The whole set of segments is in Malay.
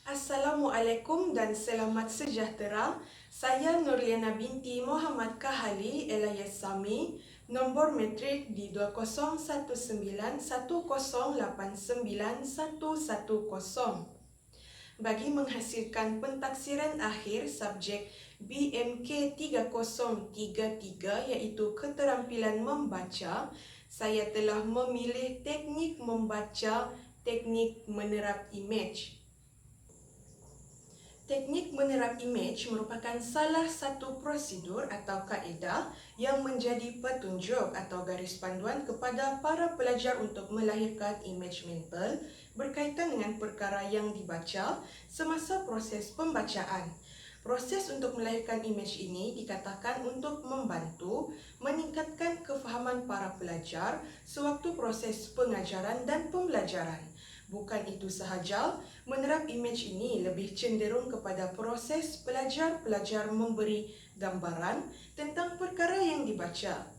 Assalamualaikum dan selamat sejahtera. Saya Nurliana binti Muhammad Kahali alias Sami, nombor metrik di 201910891110. Bagi menghasilkan pentaksiran akhir subjek BMK 3033 iaitu keterampilan membaca, saya telah memilih teknik membaca, teknik menerap imej. Teknik menerap imej merupakan salah satu prosedur atau kaedah yang menjadi petunjuk atau garis panduan kepada para pelajar untuk melahirkan imej mental berkaitan dengan perkara yang dibaca semasa proses pembacaan. Proses untuk melahirkan imej ini dikatakan untuk membantu meningkatkan kefahaman para pelajar sewaktu proses pengajaran dan pembelajaran. Bukan itu sahaja, menerap imej ini lebih cenderung kepada proses pelajar-pelajar memberi gambaran tentang perkara yang dibaca.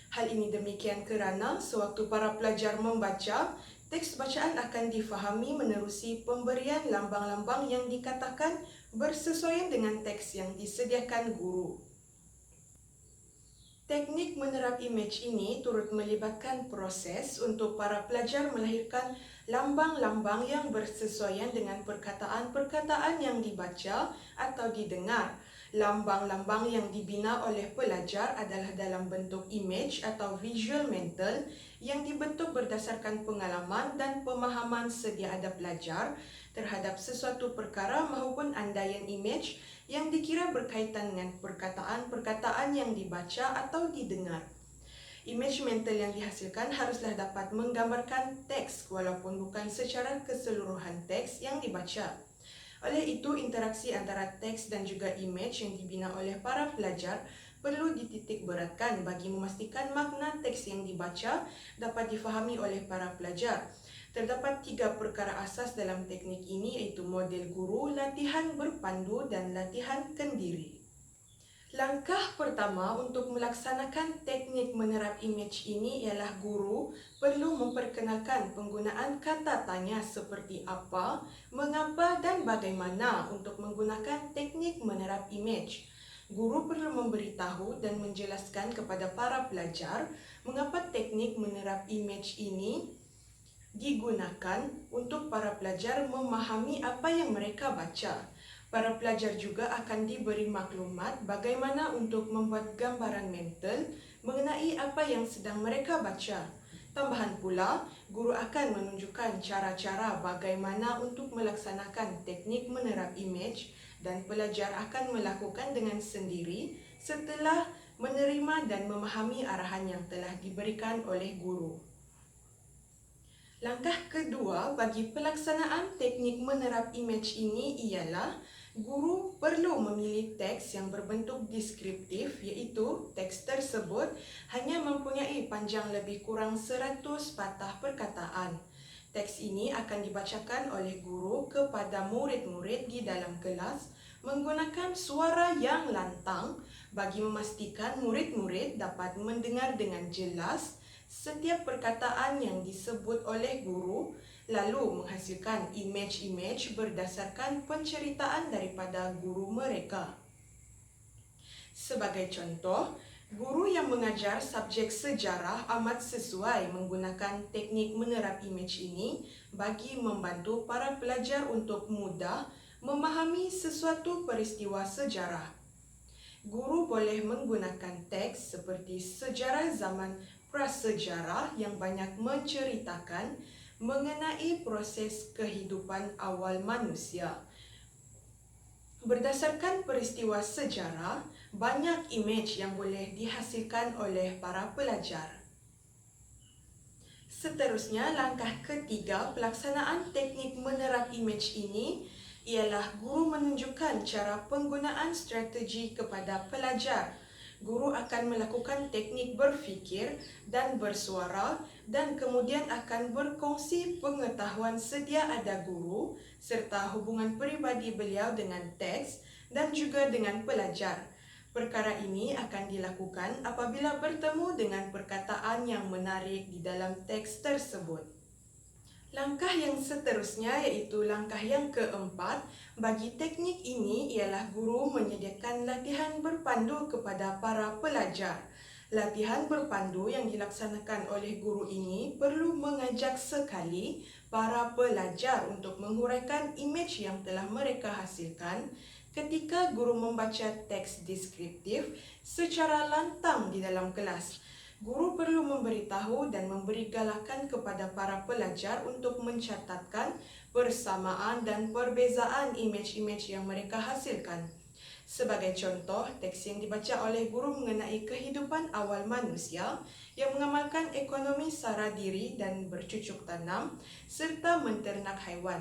Hal ini demikian kerana sewaktu para pelajar membaca, teks bacaan akan difahami menerusi pemberian lambang-lambang yang dikatakan bersesuaian dengan teks yang disediakan guru. Teknik menerap imej ini turut melibatkan proses untuk para pelajar melahirkan lambang-lambang yang bersesuaian dengan perkataan-perkataan yang dibaca atau didengar. Lambang-lambang yang dibina oleh pelajar adalah dalam bentuk imej atau visual mental yang dibentuk berdasarkan pengalaman dan pemahaman sedia ada pelajar terhadap sesuatu perkara maupun andaian imej yang dikira berkaitan dengan perkataan-perkataan yang dibaca atau didengar. Imej mental yang dihasilkan haruslah dapat menggambarkan teks walaupun bukan secara keseluruhan teks yang dibaca. Oleh itu, interaksi antara teks dan juga imej yang dibina oleh para pelajar perlu dititik beratkan bagi memastikan makna teks yang dibaca dapat difahami oleh para pelajar. Terdapat 3 perkara asas dalam teknik ini iaitu model guru, latihan berpandu dan latihan kendiri. Langkah pertama untuk melaksanakan teknik menerap imej ini ialah guru perlu memperkenalkan penggunaan kata tanya seperti apa, mengapa dan bagaimana untuk menggunakan teknik menerap imej. Guru perlu memberitahu dan menjelaskan kepada para pelajar mengapa teknik menerap imej ini digunakan untuk para pelajar memahami apa yang mereka baca. Para pelajar juga akan diberi maklumat bagaimana untuk membuat gambaran mental mengenai apa yang sedang mereka baca. Tambahan pula, guru akan menunjukkan cara-cara bagaimana untuk melaksanakan teknik menerap imej dan pelajar akan melakukan dengan sendiri setelah menerima dan memahami arahan yang telah diberikan oleh guru. Langkah kedua bagi pelaksanaan teknik menerap imej ini ialah guru perlu memilih teks yang berbentuk deskriptif iaitu teks tersebut hanya mempunyai panjang lebih kurang 100 patah perkataan. Teks ini akan dibacakan oleh guru kepada murid-murid di dalam kelas menggunakan suara yang lantang bagi memastikan murid-murid dapat mendengar dengan jelas setiap perkataan yang disebut oleh guru, lalu menghasilkan imej-imej berdasarkan penceritaan daripada guru mereka. Sebagai contoh, guru yang mengajar subjek sejarah amat sesuai menggunakan teknik menerap imej ini bagi membantu para pelajar untuk mudah memahami sesuatu peristiwa sejarah. Guru boleh menggunakan teks seperti sejarah zaman prasejarah yang banyak menceritakan mengenai proses kehidupan awal manusia. Berdasarkan peristiwa sejarah, banyak imej yang boleh dihasilkan oleh para pelajar. Seterusnya, langkah ketiga pelaksanaan teknik menerap imej ini ialah guru menunjukkan cara penggunaan strategi kepada pelajar. Guru akan melakukan teknik berfikir dan bersuara dan kemudian akan berkongsi pengetahuan sedia ada guru serta hubungan peribadi beliau dengan teks dan juga dengan pelajar. Perkara ini akan dilakukan apabila bertemu dengan perkataan yang menarik di dalam teks tersebut. Langkah yang seterusnya iaitu langkah yang keempat. Bagi teknik ini ialah guru menyediakan latihan berpandu kepada para pelajar. Latihan berpandu yang dilaksanakan oleh guru ini perlu mengajak sekali para pelajar untuk menguraikan imej yang telah mereka hasilkan ketika guru membaca teks deskriptif secara lantang di dalam kelas. Guru perlu memberitahu dan memberi galakan kepada para pelajar untuk mencatatkan persamaan dan perbezaan imej-imej yang mereka hasilkan. Sebagai contoh, teks yang dibaca oleh guru mengenai kehidupan awal manusia yang mengamalkan ekonomi sara diri dan bercucuk tanam serta menternak haiwan.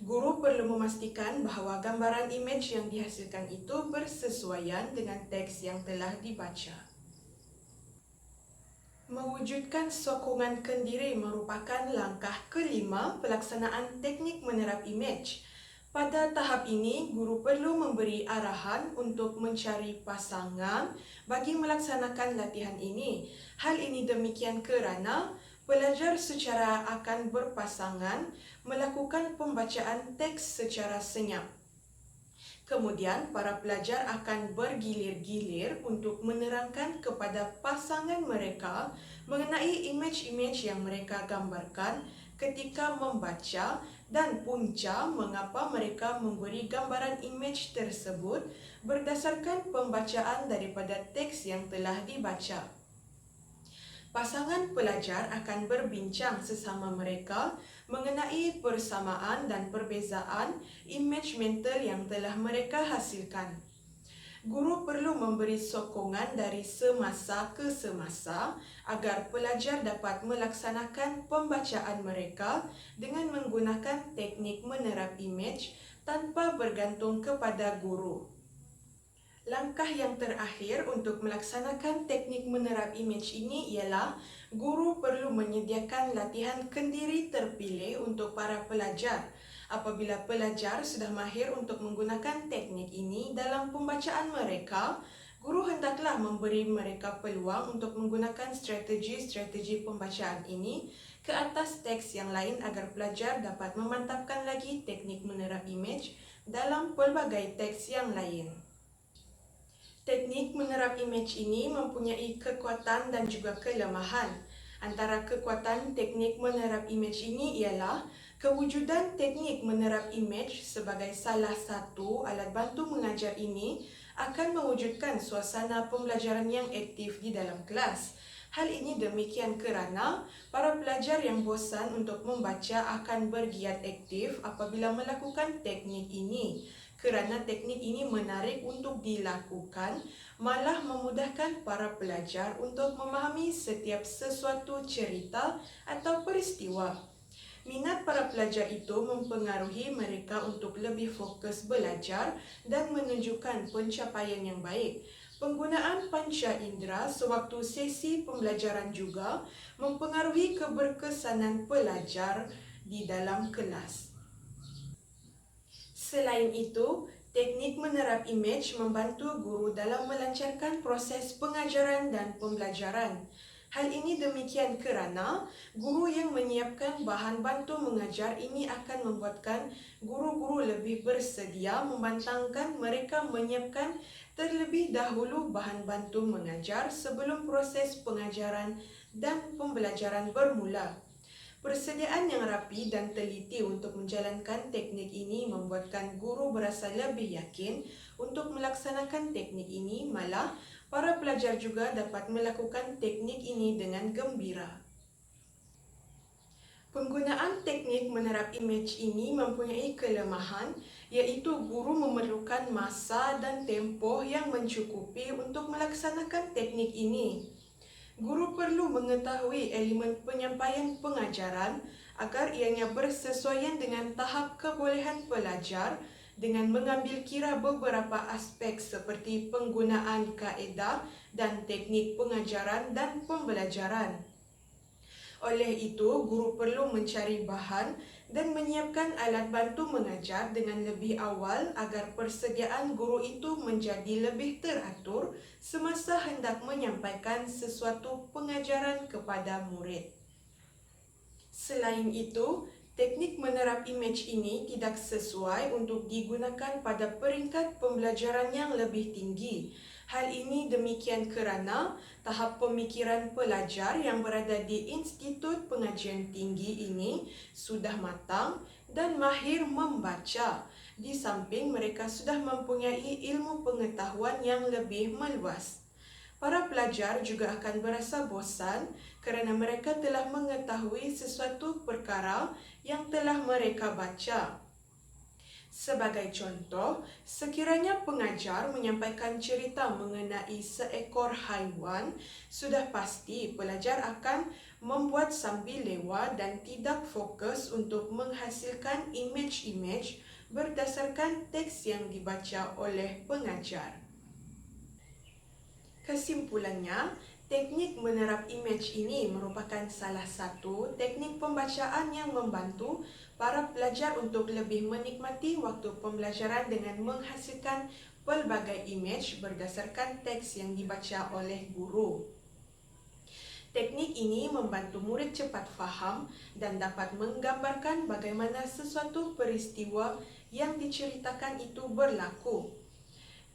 Guru perlu memastikan bahawa gambaran imej yang dihasilkan itu bersesuaian dengan teks yang telah dibaca. Mewujudkan sokongan kendiri merupakan langkah kelima pelaksanaan teknik menerap imej. Pada tahap ini, guru perlu memberi arahan untuk mencari pasangan bagi melaksanakan latihan ini. Hal ini demikian kerana pelajar secara akan berpasangan melakukan pembacaan teks secara senyap. Kemudian, para pelajar akan bergilir-gilir untuk menerangkan kepada pasangan mereka mengenai imej-imej yang mereka gambarkan ketika membaca dan punca mengapa mereka memberi gambaran imej tersebut berdasarkan pembacaan daripada teks yang telah dibaca. Pasangan pelajar akan berbincang sesama mereka mengenai persamaan dan perbezaan imej mental yang telah mereka hasilkan. Guru perlu memberi sokongan dari semasa ke semasa agar pelajar dapat melaksanakan pembacaan mereka dengan menggunakan teknik menerap imej tanpa bergantung kepada guru. Langkah yang terakhir untuk melaksanakan teknik menerap imej ini ialah guru perlu menyediakan latihan kendiri terpilih untuk para pelajar. Apabila pelajar sudah mahir untuk menggunakan teknik ini dalam pembacaan mereka, guru hendaklah memberi mereka peluang untuk menggunakan strategi-strategi pembacaan ini ke atas teks yang lain agar pelajar dapat memantapkan lagi teknik menerap imej dalam pelbagai teks yang lain. Teknik menerap imej ini mempunyai kekuatan dan juga kelemahan. Antara kekuatan teknik menerap imej ini ialah kewujudan teknik menerap imej sebagai salah satu alat bantu mengajar ini akan mewujudkan suasana pembelajaran yang aktif di dalam kelas. Hal ini demikian kerana para pelajar yang bosan untuk membaca akan bergiat aktif apabila melakukan teknik ini. Kerana teknik ini menarik untuk dilakukan, malah memudahkan para pelajar untuk memahami setiap sesuatu cerita atau peristiwa. Minat para pelajar itu mempengaruhi mereka untuk lebih fokus belajar dan menunjukkan pencapaian yang baik. Penggunaan panca indera sewaktu sesi pembelajaran juga mempengaruhi keberkesanan pelajar di dalam kelas. Selain itu, teknik menerap imej membantu guru dalam melancarkan proses pengajaran dan pembelajaran. Hal ini demikian kerana guru yang menyiapkan bahan bantu mengajar ini akan membuatkan guru-guru lebih bersedia membantangkan mereka menyiapkan terlebih dahulu bahan bantu mengajar sebelum proses pengajaran dan pembelajaran bermula. Persediaan yang rapi dan teliti untuk menjalankan teknik ini membuatkan guru berasa lebih yakin untuk melaksanakan teknik ini, malah para pelajar juga dapat melakukan teknik ini dengan gembira. Penggunaan teknik menerap imej ini mempunyai kelemahan, iaitu guru memerlukan masa dan tempoh yang mencukupi untuk melaksanakan teknik ini. Guru perlu mengetahui elemen penyampaian pengajaran agar ianya bersesuaian dengan tahap kebolehan pelajar dengan mengambil kira beberapa aspek seperti penggunaan kaedah dan teknik pengajaran dan pembelajaran. Oleh itu, guru perlu mencari bahan dan menyiapkan alat bantu mengajar dengan lebih awal agar persediaan guru itu menjadi lebih teratur semasa hendak menyampaikan sesuatu pengajaran kepada murid. Selain itu, teknik menerap imej ini tidak sesuai untuk digunakan pada peringkat pembelajaran yang lebih tinggi. Hal ini demikian kerana tahap pemikiran pelajar yang berada di Institut Pengajian Tinggi ini sudah matang dan mahir membaca. Di samping mereka sudah mempunyai ilmu pengetahuan yang lebih meluas. Para pelajar juga akan berasa bosan kerana mereka telah mengetahui sesuatu perkara yang telah mereka baca. Sebagai contoh, sekiranya pengajar menyampaikan cerita mengenai seekor haiwan, sudah pasti pelajar akan membuat sambil lewat dan tidak fokus untuk menghasilkan imej-imej berdasarkan teks yang dibaca oleh pengajar. Kesimpulannya, teknik menerap imej ini merupakan salah satu teknik pembacaan yang membantu para pelajar untuk lebih menikmati waktu pembelajaran dengan menghasilkan pelbagai imej berdasarkan teks yang dibaca oleh guru. Teknik ini membantu murid cepat faham dan dapat menggambarkan bagaimana sesuatu peristiwa yang diceritakan itu berlaku.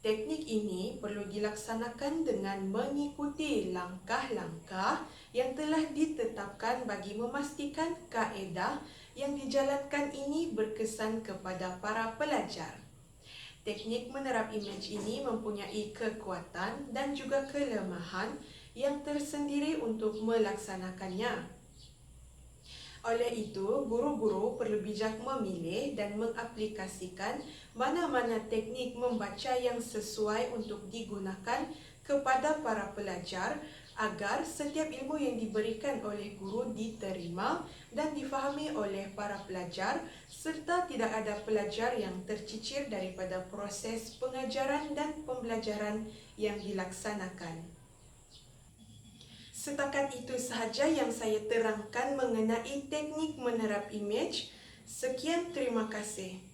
Teknik ini perlu dilaksanakan dengan mengikuti langkah-langkah yang telah ditetapkan bagi memastikan kaedah yang dijalankan ini berkesan kepada para pelajar. Teknik menerap imej ini mempunyai kekuatan dan juga kelemahan yang tersendiri untuk melaksanakannya. Oleh itu, guru-guru perlu bijak memilih dan mengaplikasikan mana-mana teknik membaca yang sesuai untuk digunakan kepada para pelajar agar setiap ilmu yang diberikan oleh guru diterima dan difahami oleh para pelajar serta tidak ada pelajar yang tercicir daripada proses pengajaran dan pembelajaran yang dilaksanakan. Setakat itu sahaja yang saya terangkan mengenai teknik menerap imej. Sekian, terima kasih.